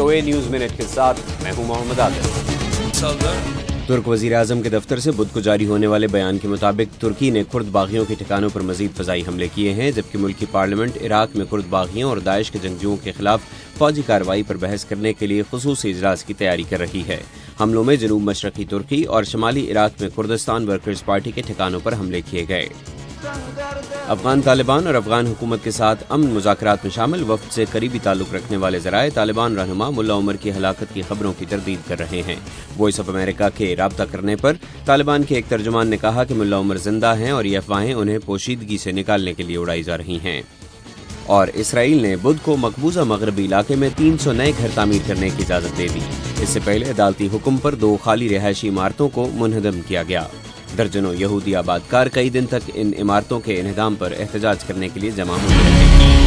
VOA news minute के साथ मैं हूं मोहम्मद आदिल। तुर्क वज़ीर आज़म के दफ्तर से बुध को जारी होने वाले बयान के मुताबिक तुर्की ने कुर्द बागियों के ठिकानों पर मजीद फ़ज़ाई हमले किए हैं, जबकि मुल्की पार्लियामेंट इराक में कुर्द बागियों और दाइश के जंगजुओं के खिलाफ फ़ौजी कार्रवाई पर बहस करने के लिए ख़ुसूसी इजलास की तैयारी कर रही है। हमलों में जनूब मशरक़ी तुर्की और शमाली इराक में कुर्दिस्तान वर्कर्स पार्टी के ठिकानों पर हमले किए गए। अफगान तालिबान और अफगान हुकूमत के साथ अमन मुज़ाकरात में शामिल वफ़द से करीबी ताल्लुक़ रखने वाले ज़राए तालिबान रहनुमा मुल्ला उमर की हलाकत की खबरों की तरदीद कर रहे हैं। वॉइस ऑफ अमेरिका के राब्ता करने पर तालिबान के एक तर्जुमान ने कहा कि मुल्ला उमर जिंदा हैं और ये अफवाहें उन्हें पोशीदगी से निकालने के लिए उड़ाई जा रही हैं। और इसराइल ने बुध को मकबूजा मगरबी इलाके में 300 नए घर तामीर करने की इजाज़त दे दी। इससे पहले अदालती हुक्म पर 2 खाली रिहायशी इमारतों को मुनहदम किया गया। दर्जनों यहूदी आबादकार कई दिन तक इन इमारतों के इन्हदाम पर एहतजाज करने के लिए जमा होते रहे।